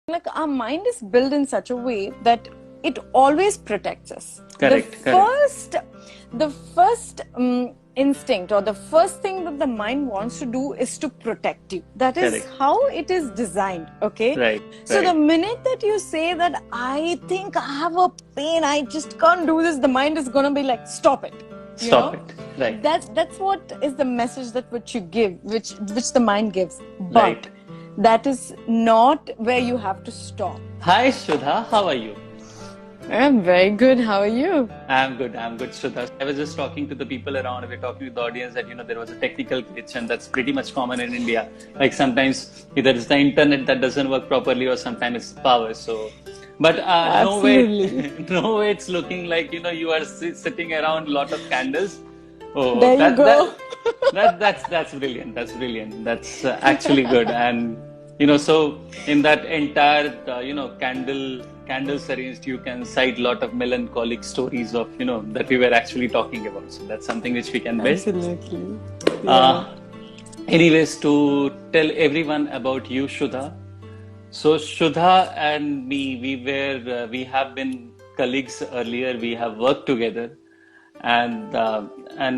like our mind is built in such a way that it always protects us. Correct. The first instinct or the first thing that the mind wants to do is to protect you. That is Correct. how it is designed. Okay. Right. So the minute that you say that I think I have a pain, I just can't do this, the mind is gonna be like, stop it. Stop it. Right. That's what is the message that which you give, which the mind gives. But Right. that is not where you have to stop. Hi, Shudha. How are you? I'm very good. How are you? I'm good, Shudha. I was just talking to the people around. We were talking to the audience that, there was a technical glitch, and that's pretty much common in India. Like sometimes either it's the internet that doesn't work properly or sometimes it's power. So, but no way it's looking like, you are sitting around a lot of candles. Oh, there you go. That's brilliant. That's brilliant. That's actually good. And, so in that entire, candles arranged, you can cite a lot of melancholic stories of, that we were actually talking about. So that's something which we can build. Absolutely. Yeah. Anyways, to tell everyone about you, Shudha. So Shudha and me, we have been colleagues earlier. We have worked together. And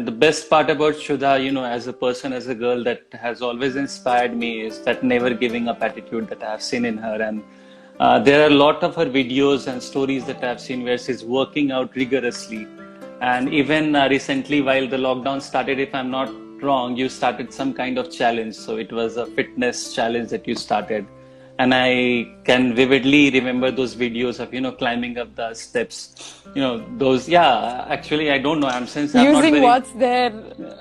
the best part about Shudha, as a person, as a girl, that has always inspired me is that never giving up attitude that I have seen in her. And there are a lot of her videos and stories that I have seen where she's working out rigorously. And even recently, while the lockdown started, if I'm not wrong, you started some kind of challenge. So it was a fitness challenge that you started. And I can vividly remember those videos of, climbing up the steps, actually, I don't know. Using what's there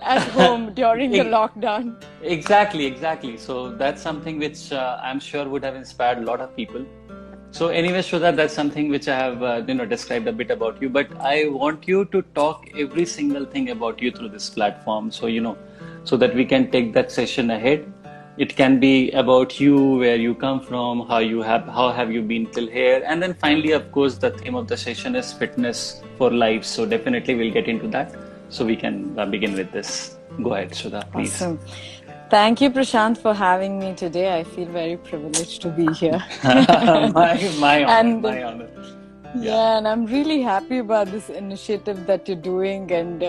at home during the lockdown. Exactly. So that's something which I'm sure would have inspired a lot of people. So anyway, Shudha, that's something which I have, described a bit about you, but I want you to talk every single thing about you through this platform. So, so that we can take that session ahead. It can be about you, where you come from, how have you been till here, and then finally, of course, the theme of the session is fitness for life. So definitely, we'll get into that. So we can begin with this. Go ahead, Shudha, please. Awesome. Thank you, Prashant, for having me today. I feel very privileged to be here. my honor. Yeah, and I'm really happy about this initiative that you're doing, and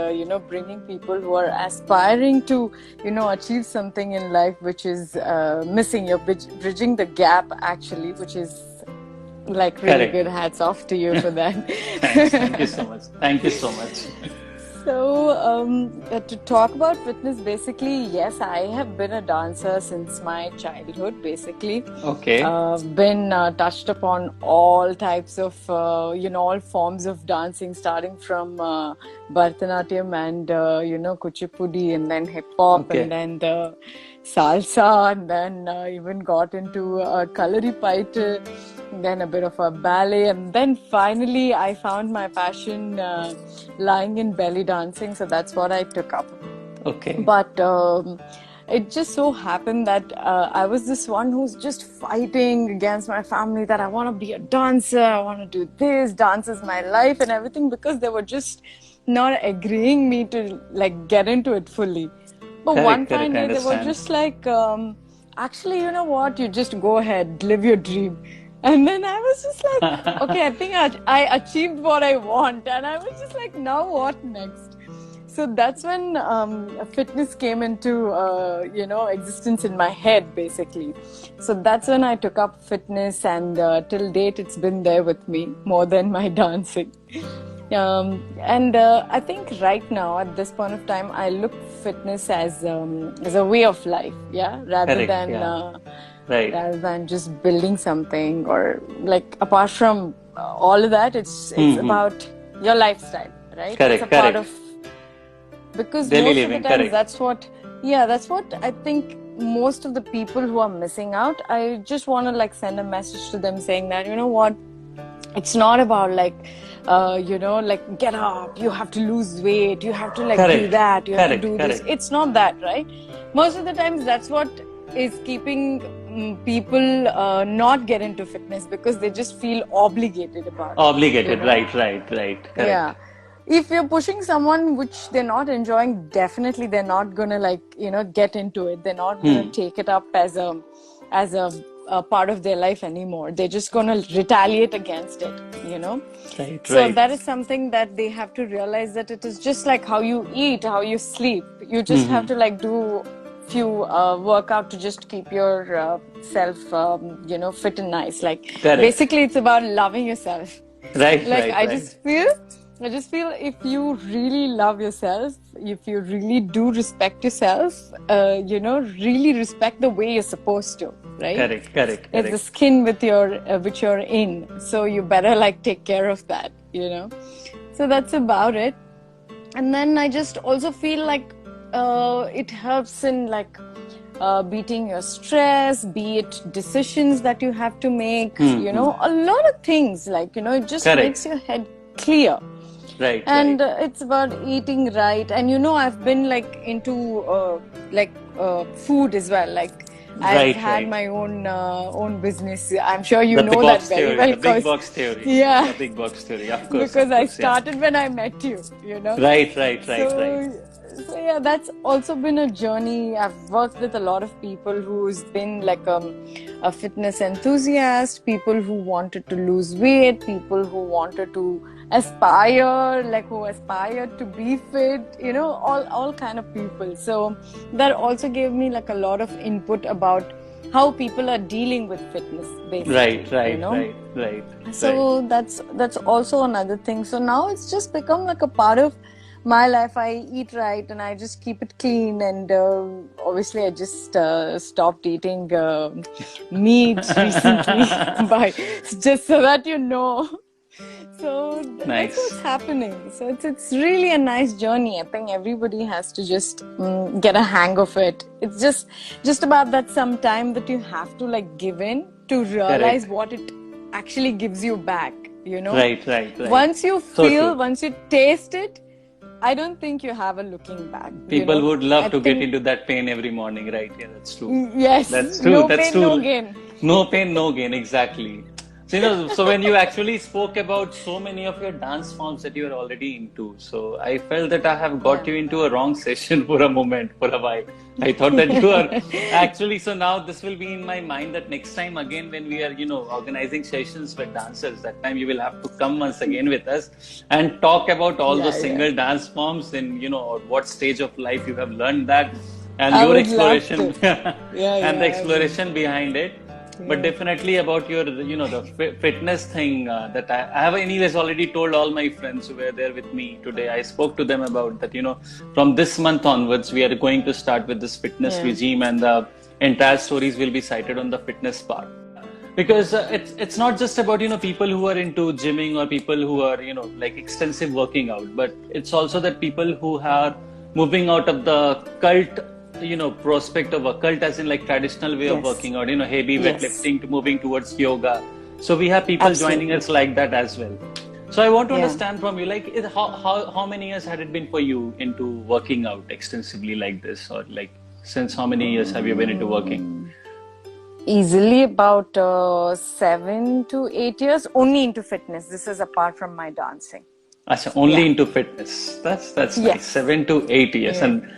bringing people who are aspiring to achieve something in life which is missing. You're bridging the gap, actually, which is like really Correct. good. Hats off to you for that. Thanks. Thank you so much. So to talk about fitness, basically, yes, I have been a dancer since my childhood, basically. Okay. Been touched upon all types of, all forms of dancing, starting from Bharatanatyam and, Kuchipudi, and then hip hop, Okay. and then the salsa, and then even got into Kalaripayattu, then a bit of a ballet, and then finally I found my passion lying in belly dancing, so that's what I took up. Okay. But it just so happened that I was this one who's just fighting against my family that I want to be a dancer, I want to do this, dance is my life and everything, because they were just not agreeing me to like get into it fully. But one fine day they were just like, actually, you know what, you just go ahead, live your dream. And then I was just like, okay, I think I achieved what I want. And I was just like, now what next? So that's when fitness came into, existence in my head, basically. So that's when I took up fitness, and till date, it's been there with me more than my dancing. And I think right now, at this point of time, I look fitness as a way of life, rather than just building something, or like apart from all of that, it's about your lifestyle, right? Correct. It's a part of, because daily most living, of the times correct. that's what I think most of the people who are missing out. I just want to like send a message to them saying that, you know what, it's not about like like get up, you have to lose weight, you have to like correct. do that, you have to do correct. this. It's not that, right? Most of the times that's what is keeping people not get into fitness, because they just feel obligated about it. Right. Correct. Yeah. If you're pushing someone which they're not enjoying, definitely they're not gonna like, get into it. They're not gonna take it up as a a part of their life anymore. They're just going to retaliate against it, you know. Right, So right. that is something that they have to realize, that it is just like how you eat, how you sleep. You just have to like do few workout to just keep your self, fit and nice. Like Correct. basically, it's about loving yourself. Right, Like right, right. I just feel if you really love yourself, if you really do respect yourself, really respect the way you're supposed to, right? Correct, correct, It's the correct. skin with which you're in, so you better like take care of that, you know. So that's about it. And then I just also feel like it helps in like beating your stress, be it decisions that you have to make, a lot of things, like, it just Correct. makes your head clear. Right, And right. it's about eating right. And I've been like into food as well. Like I've Right, had right. my own business. I'm sure you The big know that box very theory, well, the big because box theory. yeah, The big box theory, because of I course, yeah. started when I met you, you know. Right, right, right, right. So yeah, that's also been a journey. I've worked with a lot of people who's been like a fitness enthusiast, people who wanted to lose weight, people who wanted to who aspired to be fit, all kind of people. So that also gave me like a lot of input about how people are dealing with fitness, basically, Right, right, right, right, So right. that's also another thing. So now it's just become like a part of my life. I eat right and I just keep it clean, and obviously I just stopped eating meat recently, by just so that you know. So that's what's Nice. happening. So it's really a nice journey. I think everybody has to just get a hang of it. It's just about that some time that you have to like give in to realize Correct. what it actually gives you back, Right, right, right. Once you So true. once you taste it, I don't think you have a looking back, People would love I to get think, into that pain every morning, right? Yeah, that's true. yes, That's true. no That's pain, no true. gain. No pain, no gain. Exactly. So, so when you actually spoke about so many of your dance forms that you are already into, so I felt that I have got Yeah. you into a wrong session for a moment, for a while. I thought that you are actually, so now this will be in my mind that next time again when we are, organizing sessions with dancers, that time you will have to come once again with us and talk about all Yeah, those yeah. single dance forms and, at what stage of life you have learned that and I your would love exploration to. Yeah, and the yeah, I would. exploration behind it. But Yeah. definitely about your, the fitness thing that I have anyways already told all my friends who were there with me today. I spoke to them about that, from this month onwards, we are going to start with this fitness Yeah. regime, and the entire stories will be cited on the fitness part. Because it's not just about, people who are into gymming or people who are, like extensive working out, but it's also that people who are moving out of the cult, prospect of a cult, as in like traditional way of Yes. working out, heavy Yes. weightlifting to moving towards yoga. So we have people joining Absolutely. us like that as well. So I want to Yeah. understand from you, like, how many years had it been for you into working out extensively like this, or like since how many years have you been into working? Easily about 7 to 8 years, only into fitness. This is apart from my dancing. Achha, only Yeah. into fitness. That's nice. Yes. 7 to 8 years, Yeah. and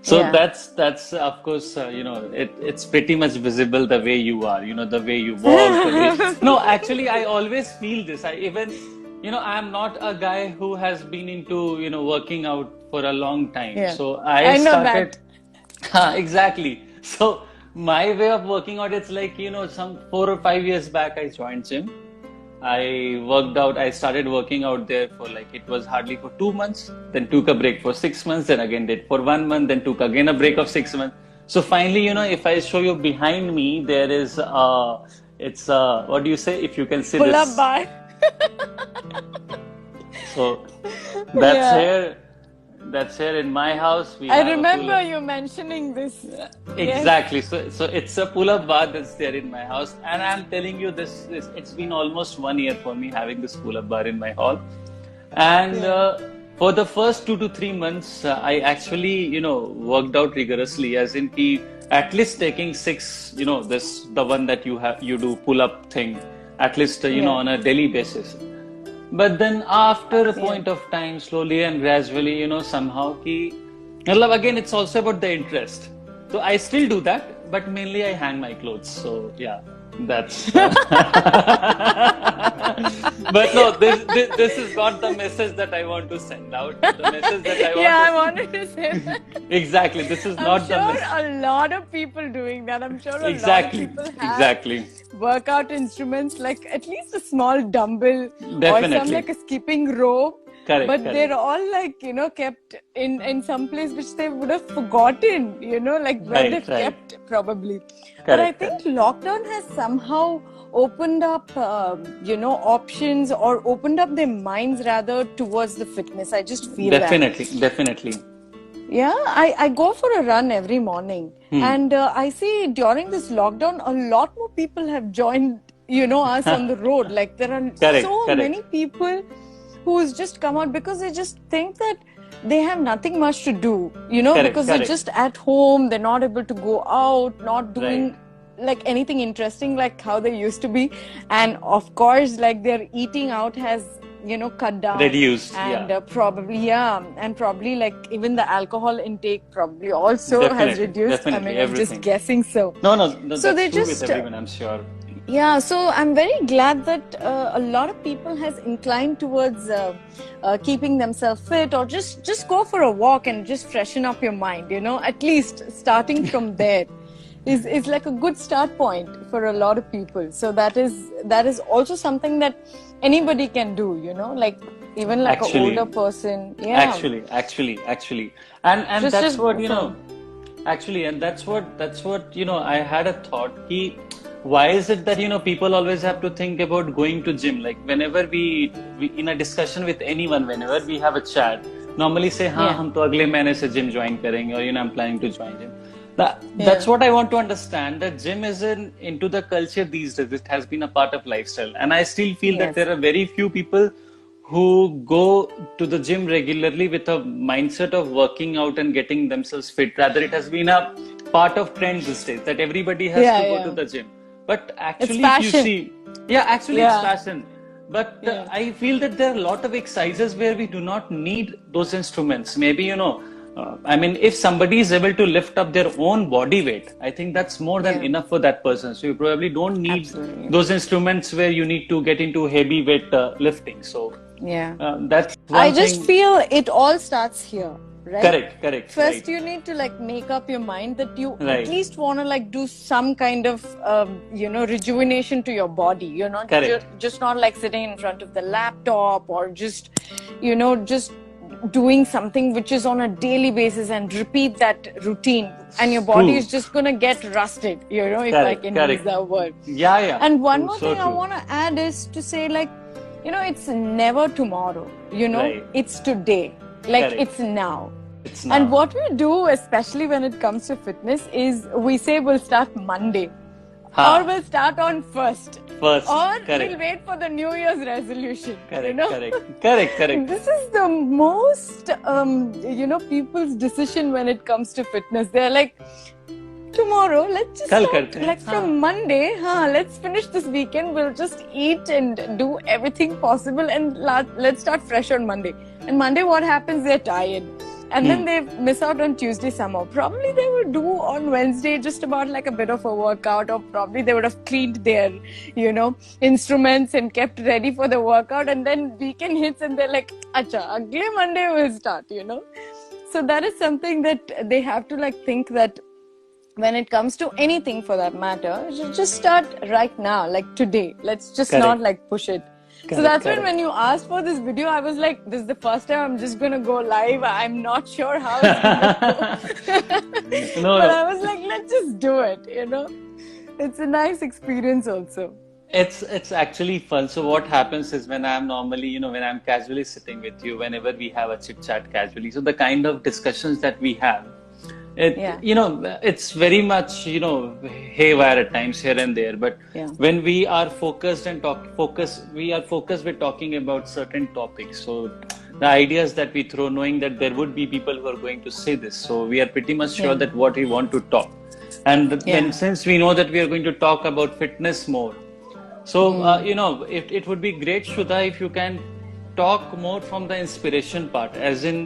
so Yeah. that's of course it's pretty much visible the way you are. The way you walk. The way no, actually, I always feel this. I even I'm not a guy who has been into working out for a long time. Yeah. So I I know started. that. Exactly. So my way of working out, it's like some 4 or 5 years back I joined gym. I worked out, I started working out there for like, it was hardly for 2 months, then took a break for 6 months, then again did for 1 month, then took again a break of 6 months. So finally, if I show you behind me, there is, it's, what do you say? If you can see Pull up this. bar. So that's Yeah. here, that's here in my house. We I have a remember pull-up. you mentioning this. Yes. Exactly. So it's a pull-up bar that's there in my house, and I'm telling you this it's been almost 1 year for me having this pull-up bar in my hall, and Yeah. for the first 2 to 3 months, I actually worked out rigorously, as in at least taking six, the one that you do pull-up thing, at least Yeah. on a daily basis. But then after a Yeah. point of time, slowly and gradually, somehow again, it's also about the interest. So I still do that, but mainly I hang my clothes. So yeah. That's but no, this is not the message that I want to send out. The message that I want Yeah, to I wanted to say that. exactly. This is I'm not the sure message. a lot of people doing that. I'm sure a lot of Exactly, people have exactly. workout instruments, like at least a small dumbbell or some Definitely. like a skipping rope. Correct, But correct. they're all like, kept in some place which they would have forgotten, like where Right, they've right. kept probably. But I Correct, think correct. lockdown has somehow opened up, options, or opened up their minds rather towards the fitness. I just feel that. Definitely, definitely. Yeah, I go for a run every morning. Hmm. And I see during this lockdown, a lot more people have joined, us on the road. Like there are Correct, so correct. many people who's just come out because they just think that they have nothing much to do, Correct, because they're correct. just at home, they're not able to go out, not Right. doing like anything interesting like how they used to be. And of course, like their eating out has, cut down. Reduced, And yeah. probably, yeah, and probably like even the alcohol intake probably also has Definitely, reduced. I definitely, mean, I'm just everything. guessing so. No, no, no, So that's they true with just everyone, I'm sure. yeah, so I'm very glad that a lot of people has inclined towards keeping themselves fit, or just go for a walk and just freshen up your mind. At least starting from there is like a good start point for a lot of people. So that is also something that anybody can do. Like even like an Actually, older person. Yeah, actually. And that's just what, go for. actually, and that's what, I had a thought. Why is it that, people always have to think about going to gym? Like whenever we in a discussion with anyone, whenever we have a chat, normally say, हाँ Yeah, हम तो अगले महीने से gym join करेंगे, or I'm planning to join gym. That's yeah, what I want to understand. That gym isn't into the culture these days. It has been a part of lifestyle, and I still feel that yes, there are very few people who go to the gym regularly with a mindset of working out and getting themselves fit. Rather, it has been a part of trend these days that everybody has yeah, to go to yeah. the gym. But It's actually, if you fashion. see, yeah, actually, it's Yeah, fashion. But yeah. I feel that there are a lot of exercises where we do not need those instruments. Maybe, I mean, if somebody is able to lift up their own body weight, I think that's more than Yeah, enough for that person. So you probably don't need absolutely. those instruments where you need to get into heavy weight lifting. So Yeah. that's I one just thing. feel it all starts here, right? Correct, correct, First, right, you need to like make up your mind that you at right, least want to like do some kind of, rejuvenation to your body. You're not correct. just not like sitting in front of the laptop, or just doing something which is on a daily basis and repeat that routine. And your body True, is just going to get rusted, if I correct, can use correct. that word. Yeah, yeah, And one true, more so thing I true. want to add is to say, like, it's never tomorrow, Right, it's today, like correct. it's now. It's And now. what we do, especially when it comes to fitness, is we say we'll start Monday, or Ha, we'll start on first, first, or we'll correct, wait for the New Year's resolution, correct, correct, correct, correct. This is the most, people's decision when it comes to fitness. They're like, tomorrow, let's just कल start, करते हैं like हाँ from Monday, let's finish this weekend. We'll just eat and do everything possible, and let's start fresh on Monday. And Monday, what happens? They're tired. And then they miss out on Tuesday somehow. Probably they would do on Wednesday just about like a bit of a workout, or probably they would have cleaned their, instruments and kept ready for the workout. And then weekend hits and they're like, acha, agle Monday we'll start, So that is something that they have to like think that when it comes to anything for that matter, just start right now, like today. Let's just not correct, like push it. So correct, that's when correct. you asked for this video, I was like, this is the first time I'm just gonna go live. I'm not sure how it's gonna go. No, But no. I was like, let's just do it, It's a nice experience also. It's actually fun. So what happens is when I'm normally, when I'm casually sitting with you, whenever we have a chit chat casually, so the kind of discussions that we have, Yeah. it's very much, haywire at times here and there. But Yeah. when we are focused and we are focused with talking about certain topics. So the ideas that we throw, knowing that there would be people who are going to say this. So we are pretty much sure Yeah. that what we want to talk. And then Yeah. since we know that we are going to talk about fitness more, so, it would be great, Shudha, if you can talk more from the inspiration part, as in,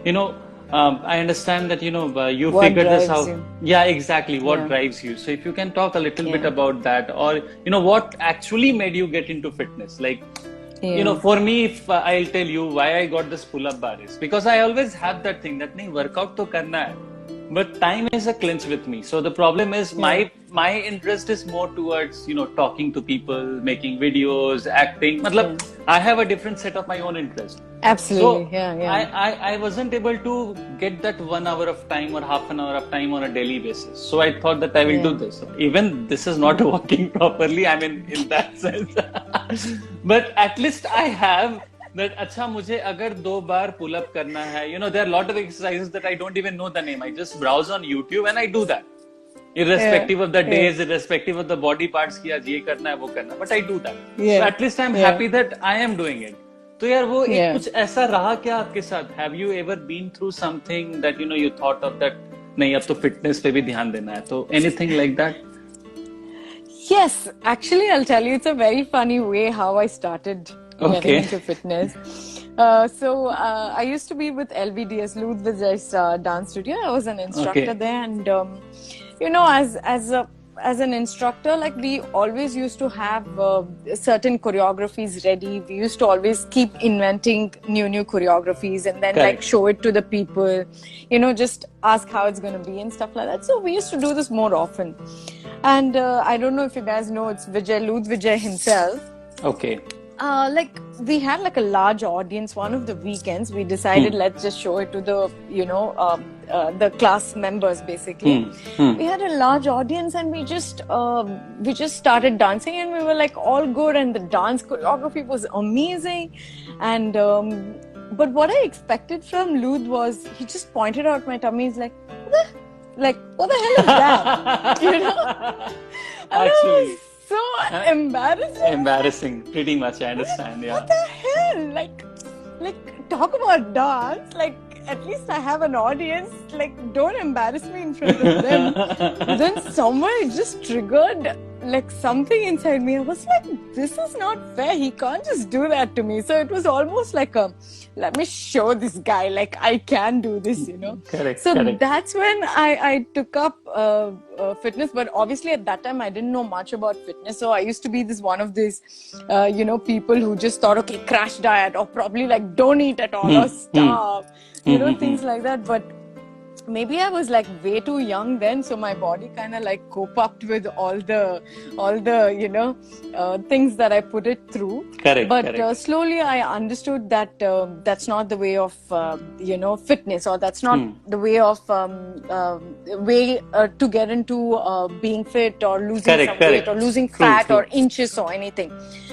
you know, I understand that, you What figured this drives out. you? Yeah, exactly. What Yeah, drives you? So if you can talk a little bit yeah, about that, or, what actually made you get into fitness? Like, yeah, for me, if I'll tell you why I got this pull-up bar is because I always have that thing that nahi workout to karna hai, but time is a clinch with me. So the problem is yeah, my interest is more towards talking to people, making videos, acting. yeah. Matlab, I have a different set of my own interest. Absolutely. So Yeah, I, yeah, I wasn't able to get that 1 hour of time or half an hour of time on a daily basis. So I thought that I will do yeah, this. Even this is not working properly, I mean, in that sense. But at least I have that, अच्छा मुझे अगर 2 बार pull up करना है, there are a lot of exercises that I don't even know the name. I just browse on YouTube and I do that. yeah, Irrespective of the yeah, days, irrespective of the body parts की आज ये करना है वो करना है, but I do that. So yeah, at least I'm yeah, happy that I am doing it. तो यार वो एक yeah. कुछ ऐसा रहा क्या आपके साथ? Have you ever been through something that you thought of that नहीं अब तो fitness पे भी ध्यान देना है, तो anything like that? Yes, actually, I'll tell you, it's a very funny way how I started getting Okay. into fitness. I used to be with LVDS, Ludwig Vijay's dance studio. I was an instructor Okay. there, and as an instructor, like we always used to have certain choreographies ready. We used to always keep inventing new choreographies, and then like Correct. show it to the people. Just ask how it's going to be and stuff like that. So we used to do this more often. And I don't know if you guys know, it's Ludwig Vijay himself. Okay. Like we had like a large audience. One of the weekends, we decided let's just show it to the class members. Basically, we had a large audience, and we just started dancing, and we were like all good, and the dance choreography was amazing, and but what I expected from Lud was he just pointed out my tummy. He's like, what the hell is that? And I Actually, was so embarrassed. embarrassing. Pretty much, I understand. Yeah. What the hell? Like talk about dance. Like at least I have an audience. Like don't embarrass me in front of them. Then somewhere it just triggered like something inside me. I was like, this is not fair. He can't just do that to me. So it was almost like let me show this guy like I can do this, Correct. So Correct. that's when I took up fitness. But obviously at that time I didn't know much about fitness. So I used to be one of these, people who just thought, okay, crash diet, or probably like don't eat at all or starve, things like that. But maybe I was like way too young then, so my body kind of like cope up with all the things that I put it through. Correct. But Correct. Slowly I understood that that's not the way of fitness, or that's not the way of to get into being fit or losing Correct. some weight Correct. or losing True. fat True. or inches or anything.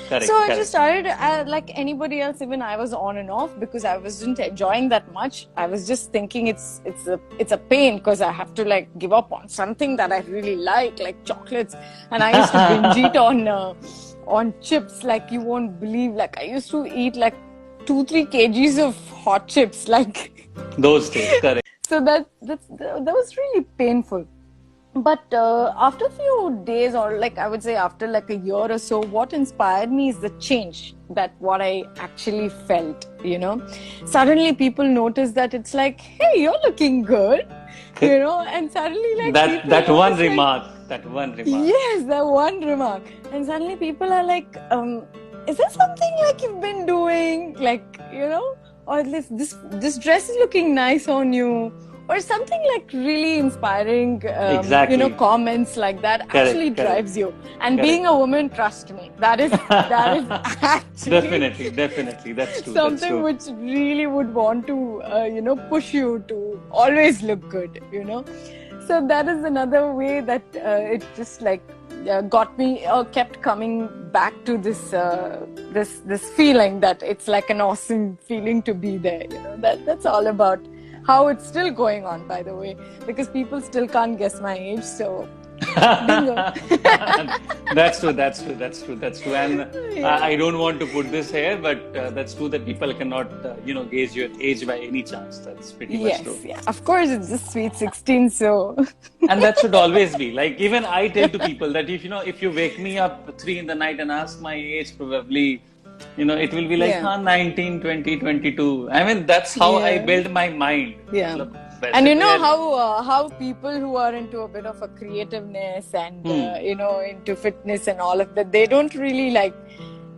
Correct. So I Correct. just started like anybody else. Even I was on and off because I wasn't enjoying that much. I was just thinking it's a pain because I have to like give up on something that I really like chocolates, and I used to binge eat on chips. Like you won't believe. Like I used to eat like 2-3 kgs of hot chips. Like Those days. Correct. so that was really painful. But after a few days, or like I would say after like a year or so, what inspired me is the change that what I actually felt, Suddenly people notice that it's like, hey, you're looking good, and suddenly like people That one notice, like, remark. That one remark. yes, that one remark. And suddenly people are like, is there something like you've been doing? Like, or this dress is looking nice on you. Or something like really inspiring, Exactly. comments like that actually Correct. drives you. And Correct. being a woman, trust me, that is actually Definitely. That's true. something That's true. which really would want to, push you to always look good, So that is another way that it just like got me, kept coming back to this this feeling that it's like an awesome feeling to be there. That's all about how it's still going on, by the way, because people still can't guess my age. So bingo. That's true. And I don't want to put this here, but that's true that people cannot, gauge your age by any chance. That's pretty much true. Yes, yeah. Of course, it's just sweet 16, so And that should always be. Like, even I tell to people that if you wake me up 3 in the night and ask my age, probably It will be like, Yeah. 19, 20, 22. I mean, that's how I Yeah. build my mind. Yeah. मतलब, And वैसे you तो know यार, how people who are into a bit of a creativeness and into fitness and all of that, they don't really like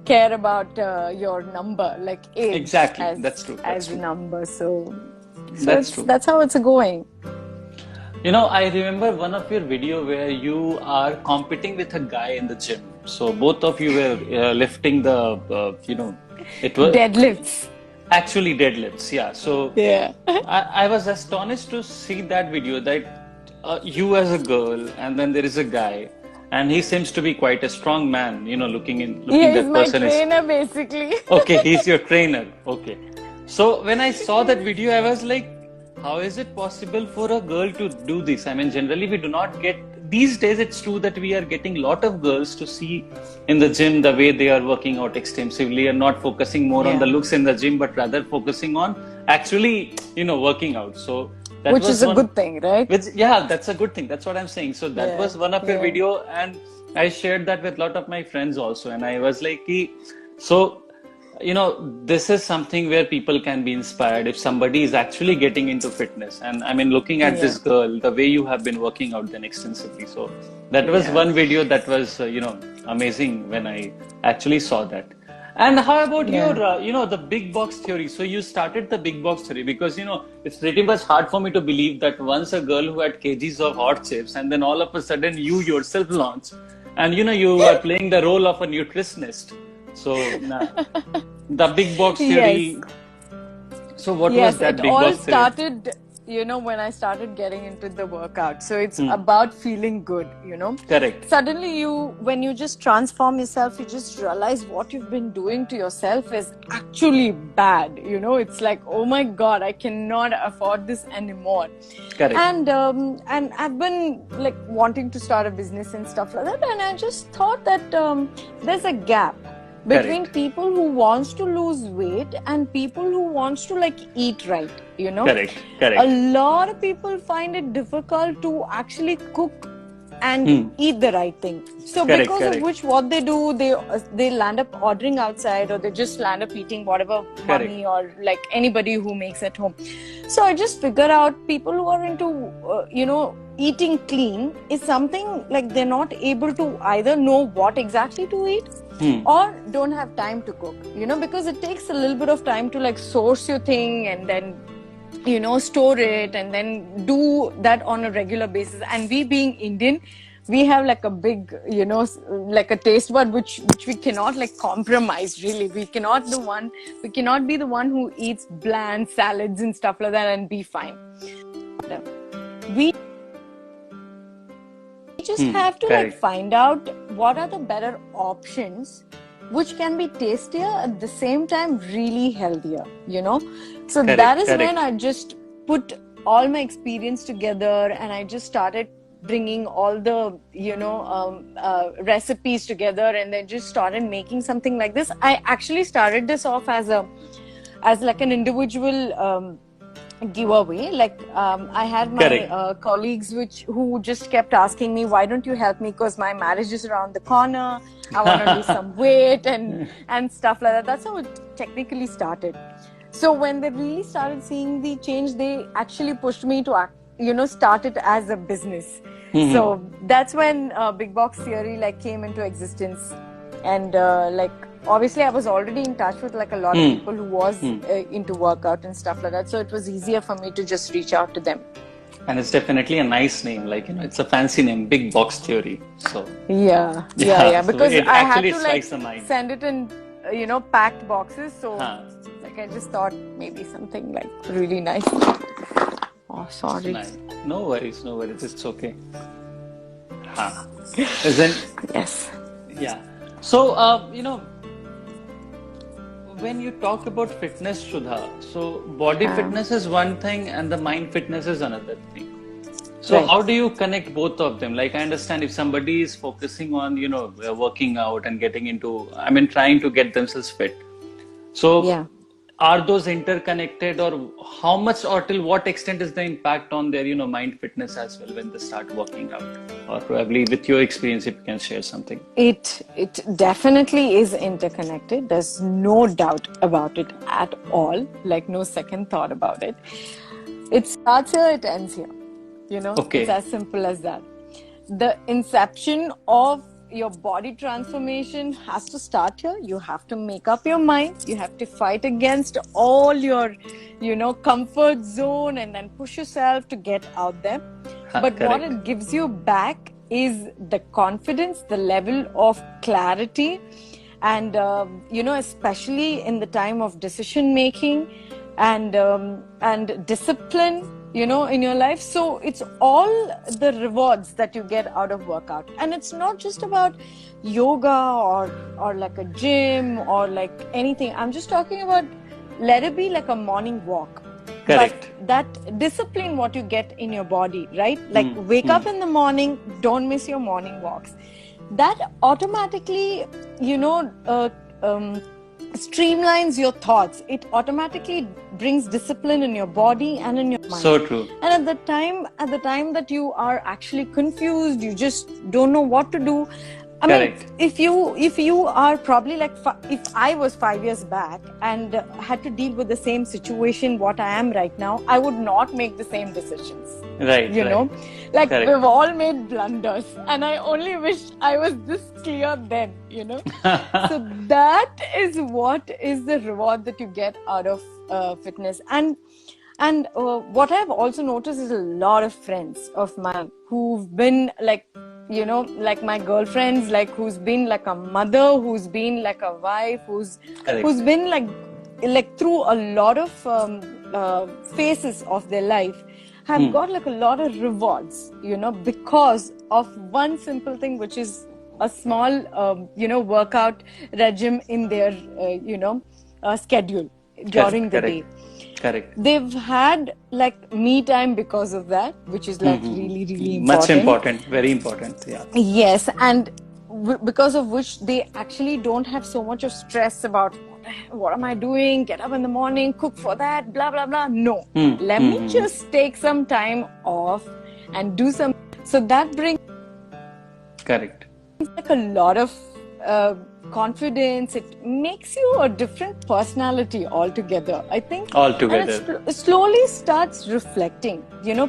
care about your number, like age exactly. That's as true. That's a true. number. So That's it's true. that's how it's going. I remember one of your video where you are competing with a guy in the gym. So both of you were lifting it was Deadlifts. actually deadlifts. Yeah. So Yeah. I was astonished to see that video that you as a girl and then there is a guy and he seems to be quite a strong man, looking Yeah, he's that my person is trainer basically. okay, he's your trainer. Okay. So when I saw that video, I was like, how is it possible for a girl to do this? I mean, generally we do not get these days. It's true that we are getting a lot of girls to see in the gym the way they are working out extensively and not focusing more on the Yeah. looks in the gym, but rather focusing on actually, working out. So that Which was is a one, good thing, right? which, yeah, that's a good thing. That's what I'm saying. So that Yeah. was one of your Yeah. video, and I shared that with a lot of my friends also. And I was like, so this is something where people can be inspired if somebody is actually getting into fitness. And I mean, looking at this Yeah. girl, the way you have been working out then extensively. So that was Yeah. one video that was, amazing when I actually saw that. And how about Yeah. your, the big box theory? So you started the big box theory because, it's pretty much hard for me to believe that once a girl who had kgs of hot chips and then all of a sudden you yourself launch and, you are playing the role of a nutritionist. So the big box Yes. theory. So what was Yes, that it big all box theory? started, when I started getting into the workout. So it's about feeling good. Correct. Suddenly when you just transform yourself, you just realize what you've been doing to yourself is actually bad. It's like, oh my God, I cannot afford this anymore. Correct. And I've been like wanting to start a business and stuff like that. And I just thought that there's a gap between Correct. people who wants to lose weight and people who wants to like eat right. Correct. A Correct. lot of people find it difficult to actually cook and eat the right thing. So Correct, because correct. of which, what they do, they land up ordering outside, or they just land up eating whatever mommy or like anybody who makes at home. So I just figure out people who are into eating clean is something like they're not able to either know what exactly to eat or don't have time to cook, because it takes a little bit of time to like source your thing and then store it and then do that on a regular basis. And we being Indian, we have like a big, like a taste bud which we cannot like compromise really. We cannot be the one who eats bland salads and stuff like that and be fine. We just have to like find out what are the better options which can be tastier at the same time really healthier. So that is when I just put all my experience together and I just started bringing all the recipes together and then just started making something like this. I actually started this off as like an individual giveaway. Like I had my colleagues who just kept asking me, why don't you help me, because my marriage is around the corner, I want to lose some weight and stuff like that. That's how it technically started. So when they really started seeing the change, they actually pushed me to start it as a business. So that's when Big Box Theory like came into existence. And like obviously I was already in touch with like a lot of people who was into workout and stuff like that, so it was easier for me to just reach out to them. And it's definitely a nice name, like it's a fancy name, Big Box Theory. So yeah because it I had actually to like strikes the mind. send it in packed boxes, so like I just thought maybe something like really nice. Oh, sorry. Nice. No worries, it's okay. Isn't Yes. yeah. So, when you talk about fitness, Shudha, so body fitness is one thing and the mind fitness is another thing. So how do you connect both of them? Like I understand if somebody is focusing on, working out and getting into, trying to get themselves fit. So are those interconnected, or how much or till what extent is the impact on their, mind fitness as well when they start working out? Or probably with your experience, if you can share something. It definitely is interconnected. There's no doubt about it at all. Like no second thought about it. It starts here, it ends here. Okay. It's as simple as that. The inception of your body transformation has to start here. You have to make up your mind. You have to fight against all your, comfort zone and then push yourself to get out there. But Correct. what it gives you back is the confidence, the level of clarity, and, especially in the time of decision making and discipline, in your life. So it's all the rewards that you get out of workout. And it's not just about yoga or like a gym or like anything. I'm just talking about, let it be like a morning walk. Correct. But that discipline, what you get in your body, right? Like wake up in the morning, don't miss your morning walks. That automatically, streamlines your thoughts. It automatically brings discipline in your body and in your mind. So true. And at the time that you are actually confused, you just don't know what to do. Correct. If you are probably like, if I was 5 years back and had to deal with the same situation what I am right now, I would not make the same decisions. Right. Like Correct. We've all made blunders, and I only wish I was this clear then, So that is what is the reward that you get out of fitness. And what I've also noticed is a lot of friends of mine who've been like, like my girlfriends, like who's been like a mother, who's been like a wife, who's been like through a lot of phases of their life, have got like a lot of rewards, because of one simple thing, which is a small, workout regime in their, schedule during the day. Correct. They've had like me time because of that, which is like really, really important. Much important, very important. Yeah. Yes, and because of which they actually don't have so much of stress about what am I doing? Get up in the morning, cook for that, blah blah blah. No, let me just take some time off and do some. So that brings Correct. like a lot of confidence. It makes you a different personality altogether, I think. Altogether. And it slowly starts reflecting.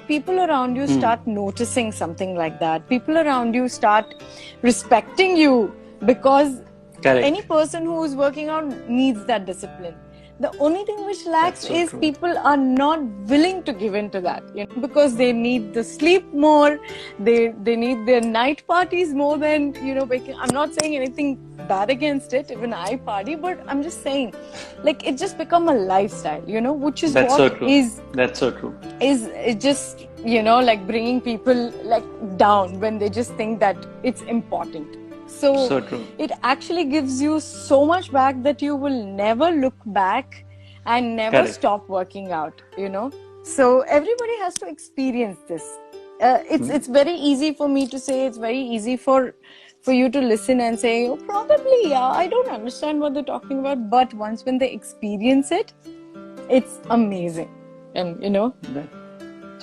People around you start noticing something like that. People around you start respecting you because Correct. any person who is working out needs that discipline. The only thing which lacks is people are not willing to give in to that, because they need the sleep more, they need their night parties more than, waking. I'm not saying anything bad against it, even I party, but I'm just saying, like, it just become a lifestyle, which is That's what so true. is. That's so true. Is it just, like bringing people like down when they just think that it's important. So true. It actually gives you so much back that you will never look back and never Correct. stop working out, So everybody has to experience this. It's very easy for me to say, it's very easy for you to listen and say, oh, probably, yeah, I don't understand what they're talking about. But once when they experience it, it's amazing. And,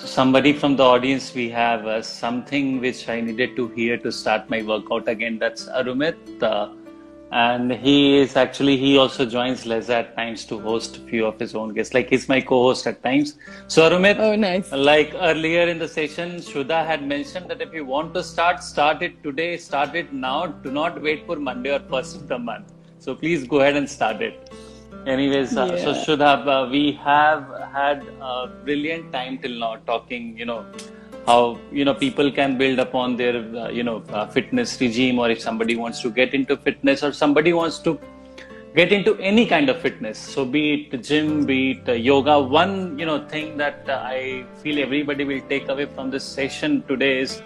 So somebody from the audience, we have something which I needed to hear to start my workout again. That's Arumit. And he also joins Leza at times to host a few of his own guests. Like he's my co-host at times. So Arumit, oh, nice. Like earlier in the session, Shudha had mentioned that if you want to start it today, start it now. Do not wait for Monday or first of the month. So please go ahead and start it. Anyways, so Shudha, we have had a brilliant time till now talking, how, people can build upon their, fitness regime, or if somebody wants to get into fitness or somebody wants to get into any kind of fitness. So be it gym, be it yoga, one, thing that I feel everybody will take away from this session today is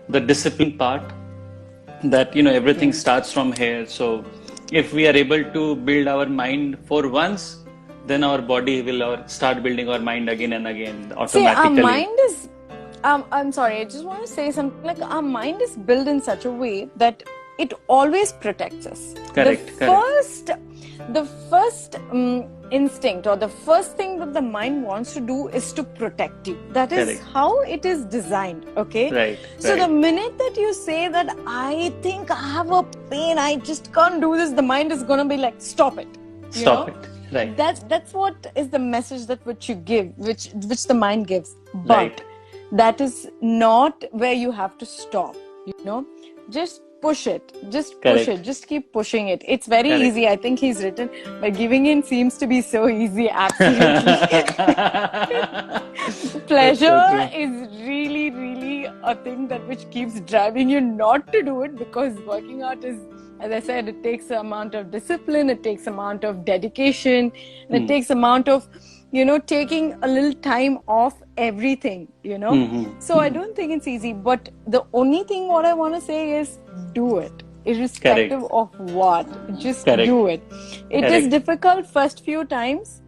the discipline part, that, everything starts from here. So if we are able to build our mind for once, then our body will start building our mind again and again automatically. See, our mind is, I'm sorry, I just want to say something, like our mind is built in such a way that it always protects us. Correct. The first instinct, or the first thing that the mind wants to do is to protect you. That is Correct. how it is designed. Okay. Right. So the Right. minute that you say that I think I have a pain, I just can't do this, the mind is gonna be like, stop it. You Stop know? it. Right. That's what is the message that which you give, which the mind gives. But Right. that is not where you have to stop. You know, just push it. Just push Correct. it. Just keep pushing it. It's very Correct. easy. I think he's written, but giving in seems to be so easy. Absolutely. Pleasure true. is really, really a thing that which keeps driving you not to do it, because working out is, as I said, it takes an amount of discipline, it takes amount of dedication, and it takes amount of, taking a little time off everything, So I don't think it's easy, but the only thing what I want to say is do it. Irrespective of what, just Correct. do it. It is Correct. difficult first few times,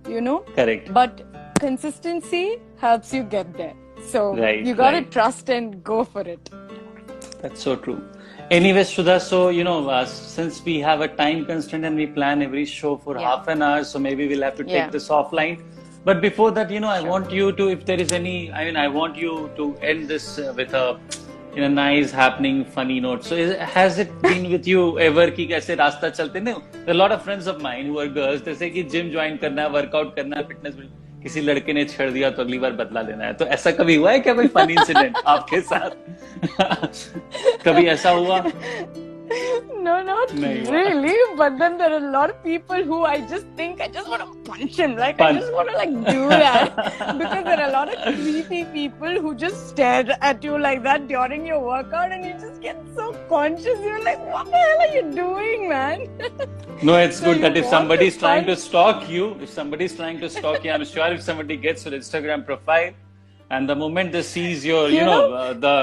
Correct. but consistency helps you get there. So Right, you got to right. trust and go for it. That's so true. Anyways, Sudha, so since we have a time constraint and we plan every show for half an hour, so maybe we'll have to take Yeah. this offline. But before that, I want you to, if there is any, I want you to end this with a nice, happening, funny note. So has it been with you ever कि कैसे रास्ता चलते? No, there are a lot of friends of mine who are girls. They say कि gym join करना है, workout करना है, fitness किसी लड़के ने छेड़ दिया तो अगली बार बदला लेना है. तो ऐसा कभी हुआ है क्या, कोई फनी इंसिडेंट आपके साथ? कभी ऐसा हुआ? No, not नहीं हुआ. really. But then there are a lot of people who I just think I just want to punch him. Like, I Punch. just want to do that. Because there are a lot of creepy people who just stare at you like that during your workout, and you just get so conscious. You're like, what the hell are you doing, man? No, it's So good you that if want somebody is to trying to punch- stalk you, I'm sure if somebody gets your Instagram profile and the moment they sees your, You know? the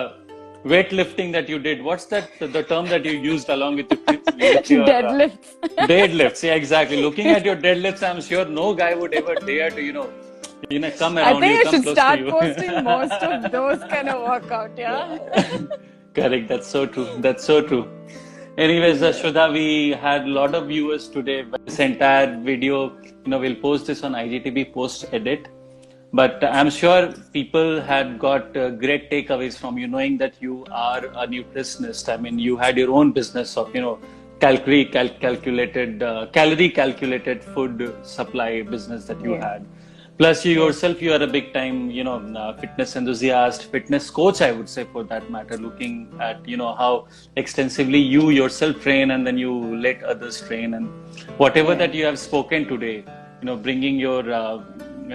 weightlifting that you did, what's that, the term that you used along with your Deadlifts. deadlifts? Yeah, exactly. Looking at your deadlifts, I'm sure no guy would ever dare to, come I around think you, I come should close start to you. posting most of those kind of workout, yeah? Correct. That's so true. That's so true. Anyways, Shudha, we had a lot of viewers today. This entire video, we'll post this on IGTV post edit. But I'm sure people had got great takeaways from you, knowing that you are a nutritionist. I mean, you had your own business of, calorie calculated food supply business that you had. Plus, you yourself, you are a big time, fitness enthusiast, fitness coach, I would say, for that matter, looking at, how extensively you yourself train and then you let others train, and whatever that you have spoken today, bringing your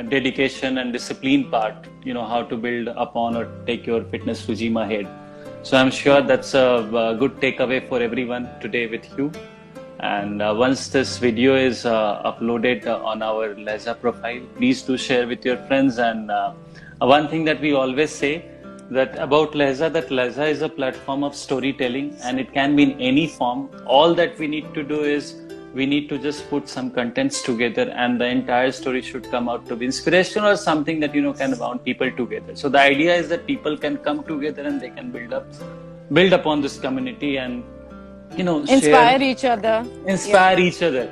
dedication and discipline part, how to build upon or take your fitness regime ahead. So I'm sure that's a good takeaway for everyone today with you. And once this video is uploaded on our Leza profile, please do share with your friends. And one thing that we always say that about Leza, that Leza is a platform of storytelling, and it can be in any form. All that we need to do is we need to just put some contents together, and the entire story should come out to be inspirational or something that can bound people together. So the idea is that people can come together and they can build upon this community and Inspire each other. Inspire each other.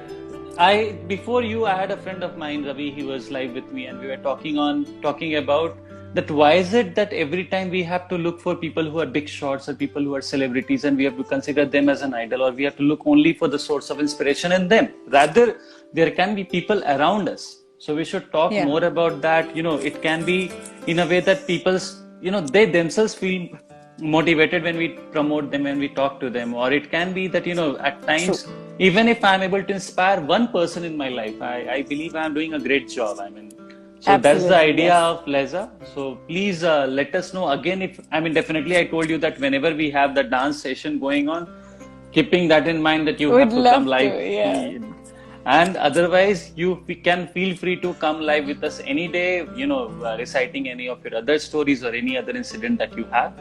Before you, I had a friend of mine, Ravi. He was live with me, and we were talking about that. Why is it that every time we have to look for people who are big shots or people who are celebrities, and we have to consider them as an idol, or we have to look only for the source of inspiration in them? Rather, there can be people around us. So we should talk more about that. It can be in a way that they themselves feel motivated when we promote them, when we talk to them. Or it can be that at times, even if I'm able to inspire one person in my life, I believe I'm doing a great job. I mean, so Absolutely, that's the idea of Leza. So please let us know again. Definitely I told you that whenever we have the dance session going on, keeping that in mind that you have to come live. And otherwise, you can feel free to come live with us any day, reciting any of your other stories or any other incident that you have.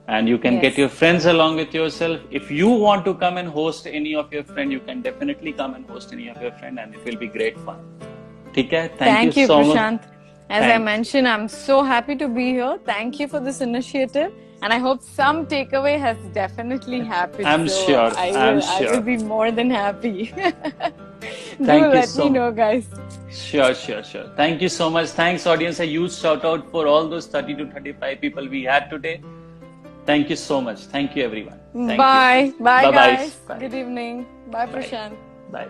And you can get your friends along with yourself. If you want to come and host any of your friend, you can definitely come and host any of your friend, and it will be great fun. Okay? Thank you, so Prashant. much. As I mentioned, I'm so happy to be here. Thank you for this initiative. And I hope some takeaway has definitely happened. I'm sure. I will be more than happy. Do Thank you let so me much. know, guys. Sure, sure, sure. Thank you so much. Thanks, audience. A huge shout out for all those 30 to 35 people we had today. Thank you so much. Thank you, everyone. Thank you. Bye. Bye, Bye bye. guys. Bye. Good evening. Bye, Bye. Prashant. Bye.